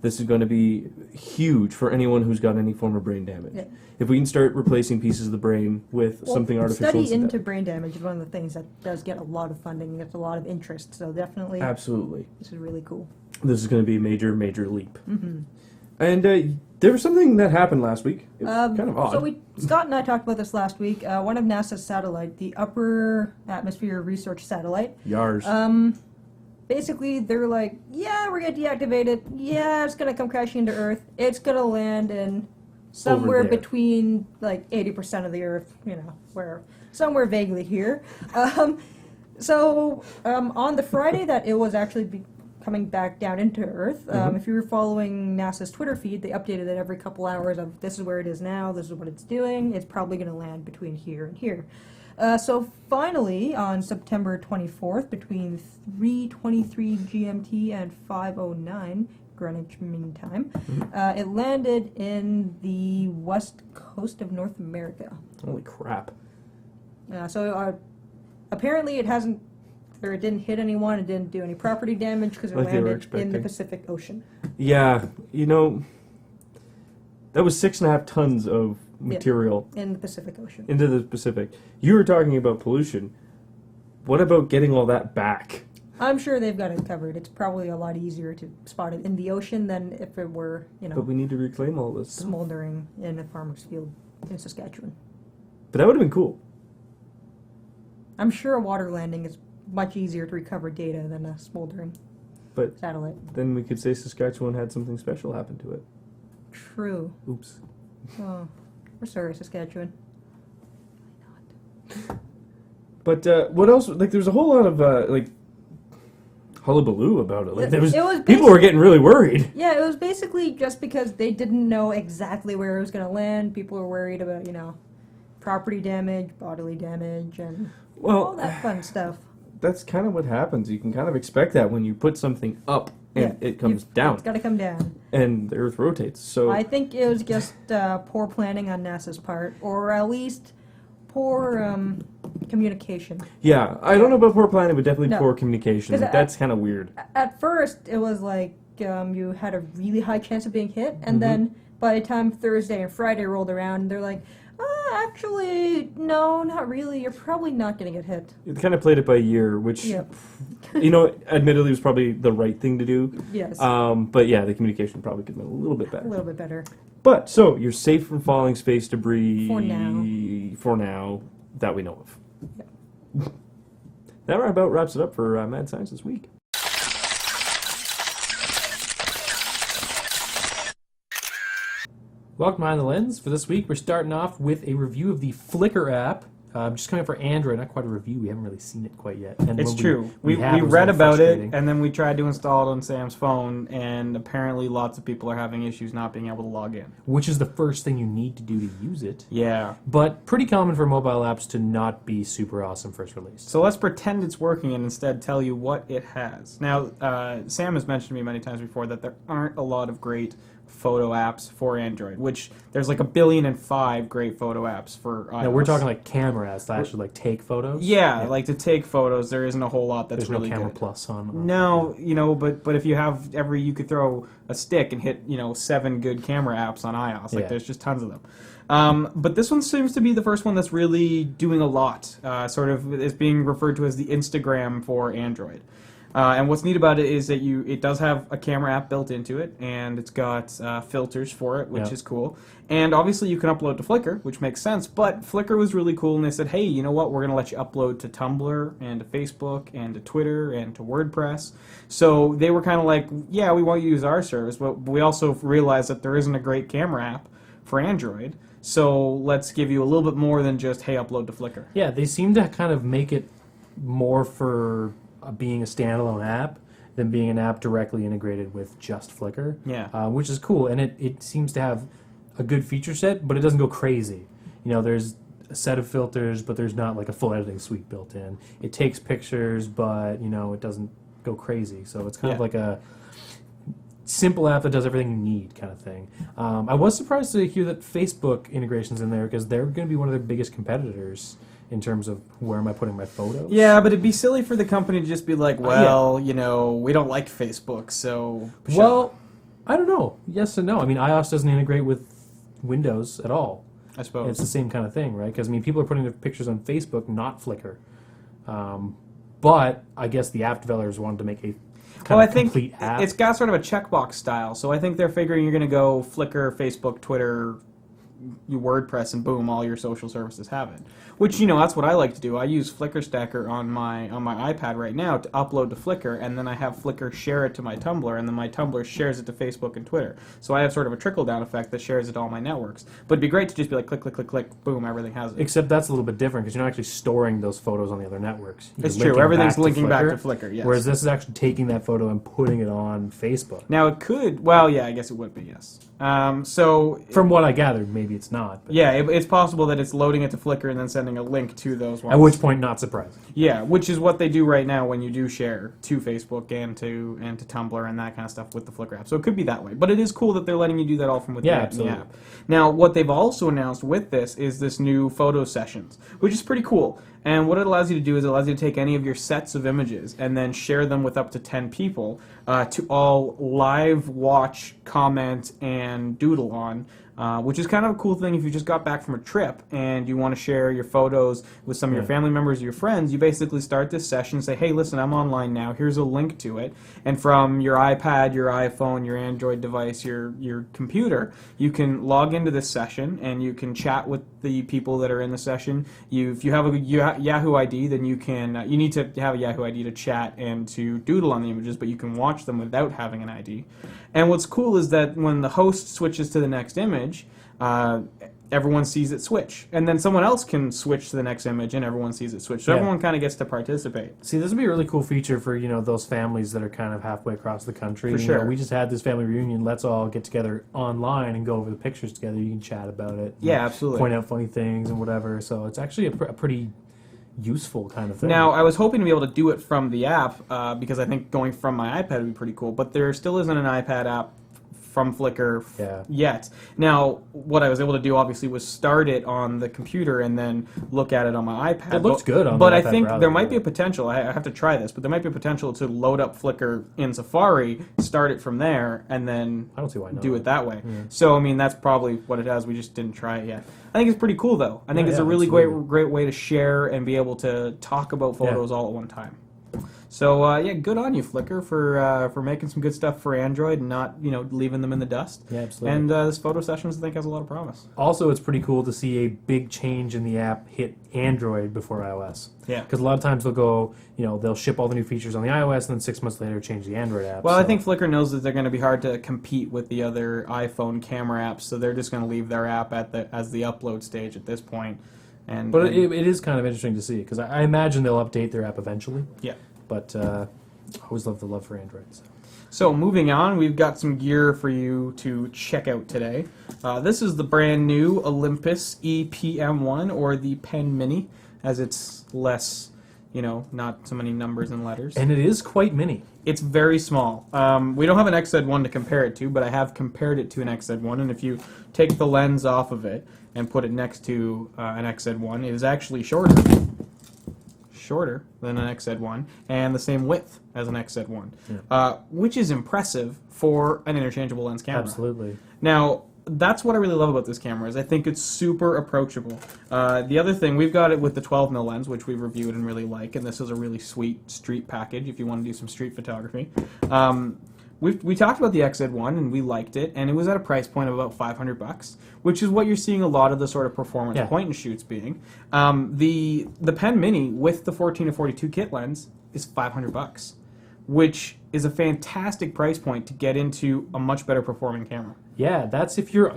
C: This is going to be huge for anyone who's got any form of brain damage.
D: Yeah.
C: If we can start replacing pieces of the brain with something artificial
D: Study
C: instead.
D: into brain damage is one of the things that does get a lot of funding, gets a lot of interest. So definitely,
C: Absolutely.
D: this is really cool.
C: This is going to be a major, major leap. And there was something that happened last week. It was kind of odd.
D: So Scott and I talked about this last week. One of NASA's satellite, the Upper Atmosphere Research Satellite.
C: Yars.
D: Basically, they're like, yeah, we're gonna deactivate it. Yeah, it's gonna come crashing into Earth. It's gonna land in somewhere
C: there.
D: between like 80% of the Earth, where somewhere vaguely here. So on the Friday that it was actually coming back down into Earth, if you were following NASA's Twitter feed, they updated it every couple hours of this is where it is now, this is what it's doing. It's probably going to land between here and here. So finally, on September 24th, between 3:23 GMT and 5:09 Greenwich Mean Time, it landed in the west coast of North America.
C: Holy crap.
D: So apparently it hasn't, or it didn't hit anyone, it didn't do any property damage because it
C: Like they were
D: landed in the
C: expecting.
D: Pacific Ocean.
C: Yeah, that was 6.5 tons of material
D: In the Pacific Ocean.
C: into the Pacific. You were talking about pollution. What about getting all that back?
D: I'm sure they've got it covered. It's probably a lot easier to spot it in the ocean than if it were,
C: But we need to reclaim all this stuff.
D: smoldering in a farmer's field in Saskatchewan.
C: But that would have been cool.
D: I'm sure a water landing is much easier to recover data than a smoldering
C: But
D: satellite.
C: then we could say Saskatchewan had something special happen to it.
D: True.
C: Oops.
D: Oh, we're sorry, Saskatchewan.
C: But what else? Like, there was a whole lot of hullabaloo about it. Like,
D: It was
C: people were getting really worried.
D: Yeah, it was basically just because they didn't know exactly where it was going to land. People were worried about, property damage, bodily damage, and all that fun stuff.
C: That's kind of what happens. You can kind of expect that when you put something up and it comes down,
D: It's got to come down.
C: and the Earth rotates. So
D: I think it was just poor planning on NASA's part, or at least poor communication.
C: yeah, I don't know about poor planning, but definitely
D: No.
C: poor communication.
D: 'Cause
C: Like, that's kind of weird.
D: At first, it was like you had a really high chance of being hit, and
C: Mm-hmm.
D: then by the time Thursday and Friday rolled around, they're like, actually, no, not really. You're probably not going to get hit.
C: It kind of played it by ear, which
D: Yep.
C: admittedly was probably the right thing to do.
D: Yes,
C: But yeah, the communication probably could have been a little bit
D: a
C: better.
D: little bit better.
C: But so you're safe from falling space debris
D: For now.
C: For now, that we know of. That about wraps it up for Mad Science this week.
B: Welcome behind the lens. For this week, we're starting off with a review of the Flickr app. Just coming for Android, not quite a review. We haven't really seen it quite yet. And
A: It's
B: when
A: true. We
B: have, it was
A: read
B: a little
A: about it,
B: frustrating.
A: and then we tried to install it on Sam's phone, and apparently lots of people are having issues not being able to log in.
B: Which is the first thing you need to do to use it.
A: Yeah.
B: But pretty common for mobile apps to not be super awesome first release.
A: So let's pretend it's working and instead tell you what it has. Now, Sam has mentioned to me many times before that there aren't a lot of great photo apps for Android, which there's like 1.5 billion great photo apps for iOS.
B: Now we're talking like cameras to actually like take photos.
A: Yeah, like to take photos, there isn't a whole lot that's
B: There's
A: really
B: no Camera
A: good.
B: Plus on.
A: No, but if you have you could throw a stick and hit 7 good camera apps on iOS. Like
B: Yeah.
A: there's just tons of them. But this one seems to be the first one that's really doing a lot. Sort of is being referred to as the Instagram for Android. And what's neat about it is that it does have a camera app built into it, and it's got filters for it, which
B: Yeah.
A: is cool. And obviously you can upload to Flickr, which makes sense. But Flickr was really cool, and they said, hey, you know what? We're going to let you upload to Tumblr and to Facebook and to Twitter and to WordPress. So they were kind of like, yeah, we want you to use our service, but we also realized that there isn't a great camera app for Android. So let's give you a little bit more than just, hey, upload to Flickr.
B: Yeah, they seem to kind of make it more for being a standalone app than being an app directly integrated with just Flickr.
A: Yeah.
B: Which is cool, and it seems to have a good feature set, but it doesn't go crazy. There's a set of filters, but there's not like a full editing suite built in. It takes pictures, but it doesn't go crazy. So it's kind of like a simple app that does everything you need kind of thing. I was surprised to hear that Facebook integration's in there because they're going to be one of their biggest competitors in terms of where am I putting my photos.
A: Yeah, but it'd be silly for the company to just be like, well, we don't like Facebook, so...
B: Well, I don't know. Yes and no. I mean, iOS doesn't integrate with Windows at all.
A: I suppose.
B: It's the same kind of thing, right? Because, people are putting their pictures on Facebook, not Flickr. But I guess the app developers wanted to make a
A: Well, I think
B: complete app.
A: it's got sort of a checkbox style, so I think they're figuring you're going to go Flickr, Facebook, Twitter, your WordPress, and boom, all your social services have it. Which, that's what I like to do. I use Flickr Stacker on my iPad right now to upload to Flickr, and then I have Flickr share it to my Tumblr, and then my Tumblr shares it to Facebook and Twitter. So I have sort of a trickle-down effect that shares it to all my networks. But it'd be great to just be like, click, click, click, click, boom, everything has it.
B: Except that's a little bit different because you're not actually storing those photos on the other networks.
A: It's true. Everything's linking back to Flickr, yes.
B: Whereas this is actually taking that photo and putting it on Facebook.
A: Now it could, well, yeah, I guess it would be, yes. So
B: From what I gathered, maybe it's not. But
A: yeah, it's possible that it's loading it to Flickr and then sending a link to those ones.
B: at which point, not surprising.
A: Yeah, which is what they do right now when you do share to Facebook and to Tumblr and that kind of stuff with the Flickr app. So it could be that way, but it is cool that they're letting you do that all from within
B: absolutely.
A: the app. Now, what they've also announced with this is this new photo sessions, which is pretty cool. And what it allows you to do is it allows you to take any of your sets of images and then share them with up to 10 people to all live watch, comment, and doodle on. Which is kind of a cool thing if you just got back from a trip and you want to share your photos with some of your family members or your friends. You basically start this session and say, hey, listen, I'm online now. Here's a link to it. And from your iPad, your iPhone, your Android device, your computer, you can log into this session and you can chat with the people that are in the session. If you have a Yahoo ID, then you can, you need to have a Yahoo ID to chat and to doodle on the images, but you can watch them without having an ID. And what's cool is that when the host switches to the next image, everyone sees it switch. And then someone else can switch to the next image and everyone sees it switch. So everyone kind of gets to participate.
B: See, this would be a really cool feature for, those families that are kind of halfway across the country.
A: For sure.
B: We just had this family reunion. Let's all get together online and go over the pictures together. You can chat about it.
A: Yeah, absolutely.
B: Point out funny things and whatever. So it's actually a pretty useful kind of thing.
A: Now, I was hoping to be able to do it from the app because I think going from my iPad would be pretty cool. But there still isn't an iPad app from Flickr yet. Now, what I was able to do obviously was start it on the computer and then look at it on my iPad.
B: It looks good on
A: but
B: the
A: I
B: iPad
A: think
B: browser,
A: there might be a potential. I have to try this, but there might be a potential to load up Flickr in Safari, start it from there, and then
B: I don't see why not.
A: do it that way. So, I mean, that's probably what it has. We just didn't try it yet. I think it's pretty cool, though. I think it's a really great way to share and be able to talk about photos all at one time. So yeah, good on you, Flickr, for making some good stuff for Android and not leaving them in the dust.
B: Yeah, absolutely.
A: And this photo sessions I think has a lot of promise.
B: Also, it's pretty cool to see a big change in the app hit Android before iOS.
A: Yeah.
B: Because a lot of times they'll go, they'll ship all the new features on the iOS and then 6 months later change the Android app.
A: Well, I think Flickr knows that they're going to be hard to compete with the other iPhone camera apps, so they're just going to leave their app as the upload stage at this point.
B: But it is kind of interesting to see because I imagine they'll update their app eventually.
A: Yeah.
B: But I always love the love for Android.
A: So moving on, we've got some gear for you to check out today. This is the brand new Olympus EPM1, or the Pen Mini, as it's less, not so many numbers and letters.
B: And it is quite mini.
A: It's very small. We don't have an XZ1 to compare it to, but I have compared it to an XZ1, and if you take the lens off of it and put it next to an XZ1, it is actually shorter than an XZ1 and the same width as an XZ1, which is impressive for an interchangeable lens camera.
B: Absolutely.
A: Now, that's what I really love about this camera is I think it's super approachable. The other thing, we've got it with the 12mm lens, which we've reviewed and really like, and this is a really sweet street package if you want to do some street photography. We talked about the XZ1 and we liked it, and it was at a price point of about $500, which is what you're seeing a lot of the sort of performance point and shoots being. The Pen Mini with the 14-42 kit lens is $500, which is a fantastic price point to get into a much better performing camera.
B: Yeah, that's if you're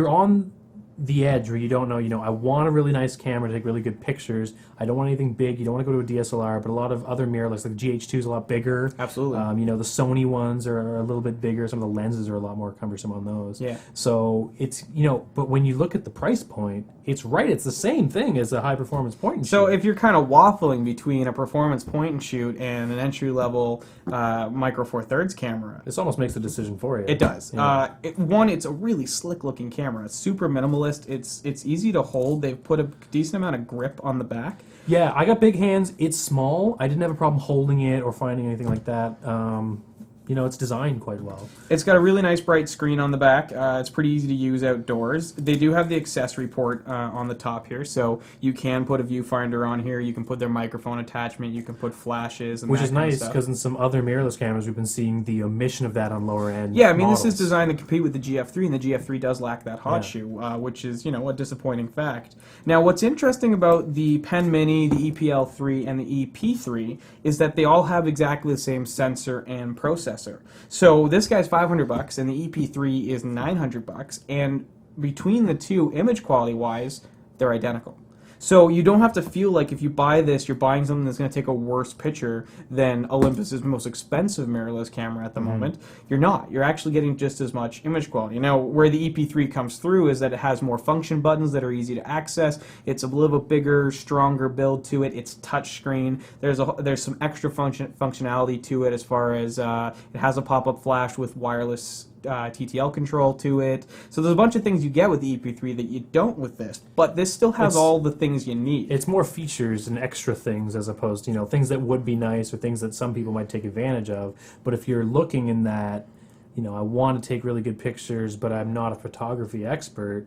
B: on the edge where you don't know, I want a really nice camera to take really good pictures. I don't want anything big. You don't want to go to a DSLR, but a lot of other mirrorless, like the GH2 is a lot bigger.
A: Absolutely.
B: The Sony ones are a little bit bigger. Some of the lenses are a lot more cumbersome on those.
A: Yeah.
B: So it's, but when you look at the price point, it's right. It's the same thing as a high performance point and shoot.
A: So if you're kind of waffling between a performance point and shoot and an entry level Micro Four Thirds camera,
B: this almost makes the decision for you.
A: it does.
B: Yeah.
A: It's a really slick looking camera. It's super minimalist. It's easy to hold. They've put a decent amount of grip on the back.
B: Yeah, I got big hands. It's small. I didn't have a problem holding it or finding anything like that. It's designed quite well.
A: It's got a really nice bright screen on the back. It's pretty easy to use outdoors. They do have the accessory port on the top here, so you can put a viewfinder on here. You can put their microphone attachment. You can put flashes, and
B: Which
A: that
B: is
A: kind of
B: nice
A: stuff.
B: because in some other mirrorless cameras, we've been seeing the omission of that on lower end.
A: Yeah, I mean,
B: models.
A: this is designed to compete with the GF3, and the GF3 does lack that hot
B: Yeah.
A: shoe, which is, a disappointing fact. Now, what's interesting about the Pen Mini, the EPL3, and the EP3 is that they all have exactly the same sensor and processor. So this guy's $500, and the EP3 is $900, and between the two, image quality-wise, they're identical. So you don't have to feel like if you buy this, you're buying something that's going to take a worse picture than Olympus's most expensive mirrorless camera at the moment. You're not. You're actually getting just as much image quality. Now, where the EP3 comes through is that it has more function buttons that are easy to access. It's a little bit bigger, stronger build to it. It's touchscreen. There's some extra functionality to it as far as it has a pop-up flash with wireless TTL control to it. So there's a bunch of things you get with the EP3 that you don't with this, but this still has all the things you need.
B: It's more features and extra things as opposed to, things that would be nice or things that some people might take advantage of. But if you're looking in that, I want to take really good pictures, but I'm not a photography expert,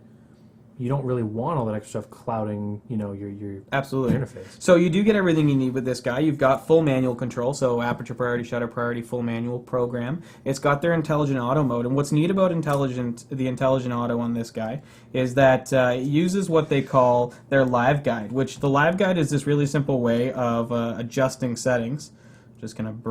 B: you don't really want all that extra stuff clouding, your
A: Absolutely.
B: interface.
A: So you do get everything you need with this guy. You've got full manual control, so aperture priority, shutter priority, full manual program. It's got their intelligent auto mode, and what's neat about the intelligent auto on this guy is that it uses what they call their live guide, which the live guide is this really simple way of adjusting settings. Just gonna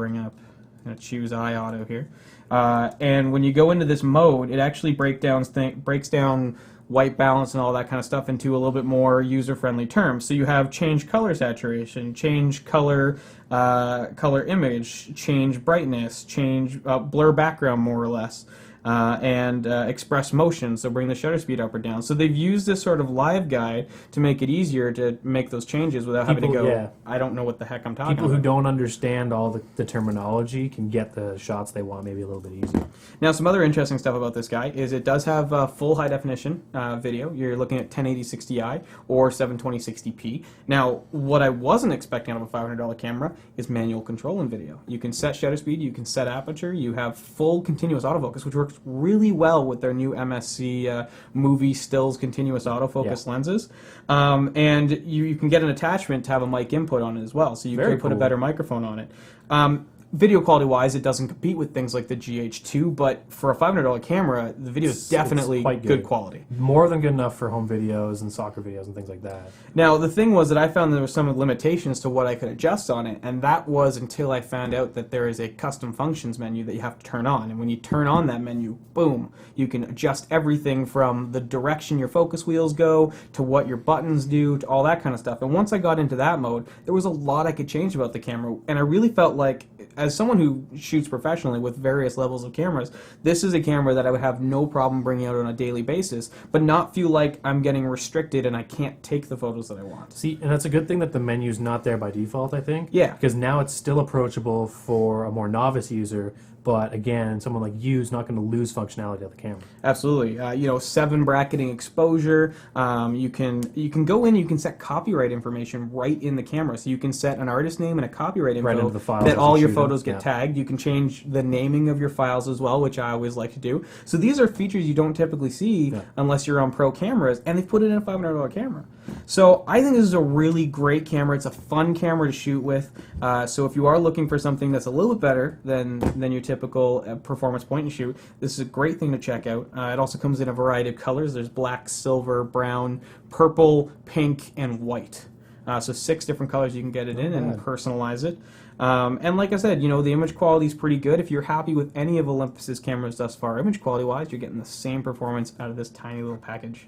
A: choose eye auto here, and when you go into this mode, it actually breaks down white balance and all that kind of stuff into a little bit more user-friendly terms. So you have change color saturation, change color image, change brightness, change blur background more or less, and express motion, so bring the shutter speed up or down. So they've used this sort of live guide to make it easier to make those changes without having to go, I don't know what the heck I'm talking
B: People
A: about.
B: who don't understand all the terminology can get the shots they want maybe a little bit easier.
A: Now, some other interesting stuff about this guy is it does have full high definition video. You're looking at 1080 60i or 720 60p. Now, what I wasn't expecting out of a $500 camera is manual control in video. You can set shutter speed, you can set aperture, you have full continuous autofocus, which works really well with their new MSC movie stills continuous autofocus lenses. And you can get an attachment to have a mic input on it as well, so you can put a better microphone on it. Video quality wise, it doesn't compete with things like the GH2, but for a $500 camera, the video is definitely
B: quite
A: good quality.
B: More than good enough for home videos and soccer videos and things like that.
A: Now, the thing was that I found there were some limitations to what I could adjust on it, and that was until I found out that there is a custom functions menu that you have to turn on. And when you turn on that menu, boom, you can adjust everything from the direction your focus wheels go to what your buttons do to all that kind of stuff. And once I got into that mode, there was a lot I could change about the camera, and I really felt like, as someone who shoots professionally with various levels of cameras, this is a camera that I would have no problem bringing out on a daily basis, but not feel like I'm getting restricted and I can't take the photos that I want.
B: See, and that's a good thing that the menu's not there by default, I think.
A: Yeah.
B: Because now it's still approachable for a more novice user, but again, someone like you is not going to lose functionality of the camera.
A: Absolutely. 7 bracketing exposure. You can go in, you can set copyright information right in the camera. So you can set an artist name and a copyright info
B: Right into the files
A: that
B: as
A: all
B: you
A: your
B: shoot them.
A: photos get tagged. You can change the naming of your files as well, which I always like to do. So these are features you don't typically see unless you're on pro cameras, and they've put it in a $500 camera. So I think this is a really great camera. It's a fun camera to shoot with. So if you are looking for something that's a little bit better than your typical performance point and shoot, this is a great thing to check out. It also comes in a variety of colors. There's black, silver, brown, purple, pink, and white. So 6 different colors you can get it in and personalize it. And like I said, the image quality is pretty good. If you're happy with any of Olympus's cameras thus far, image quality-wise, you're getting the same performance out of this tiny little package.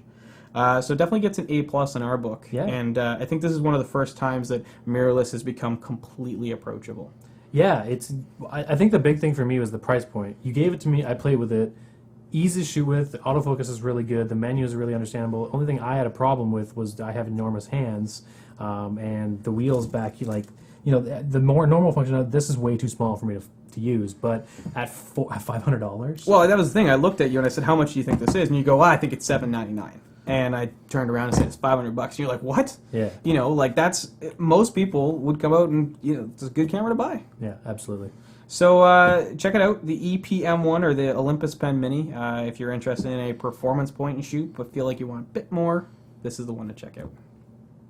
A: So it definitely gets an A+ in our book.
B: Yeah.
A: And I think this is one of the first times that mirrorless has become completely approachable.
B: Yeah, I think the big thing for me was the price point. You gave it to me, I played with it. Easy to shoot with, the autofocus is really good, the menu is really understandable. The only thing I had a problem with was I have enormous hands, and the wheels back, the more normal function, this is way too small for me to use, but at $500?
A: Well, that was the thing. I looked at you and I said, "How much do you think this is?" And you go, "I think it's $799." And I turned around and said, "It's $500." And you're like, "What?"
B: Yeah.
A: That's most people would come out and it's a good camera to buy.
B: Yeah, absolutely.
A: So check it out, the EPM1 or the Olympus Pen Mini. If you're interested in a performance point and shoot, but feel like you want a bit more, this is the one to check out.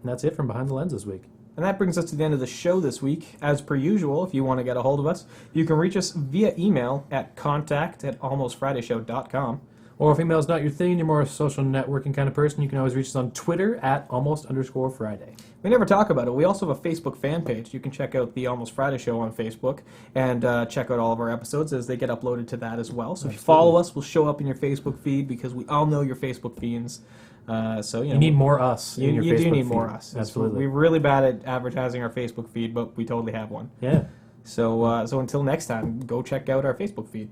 B: And that's it from Behind the Lens this week.
A: And that brings us to the end of the show this week. As per usual, if you want to get a hold of us, you can reach us via email at contact@almostfridayshow.com.
B: Or if email's not your thing, you're more a social networking kind of person, you can always reach us on Twitter at @almost_Friday.
A: We never talk about it. We also have a Facebook fan page. You can check out the Almost Friday Show on Facebook and check out all of our episodes as they get uploaded to that as well. So if you follow us, we'll show up in your Facebook feed because we all know your Facebook fiends.
B: You need more us in your
A: You
B: Facebook
A: do need
B: feed.
A: more us.
B: Absolutely.
A: We're really bad at advertising our Facebook feed, but we totally have one.
B: Yeah.
A: So until next time, go check out our Facebook feed.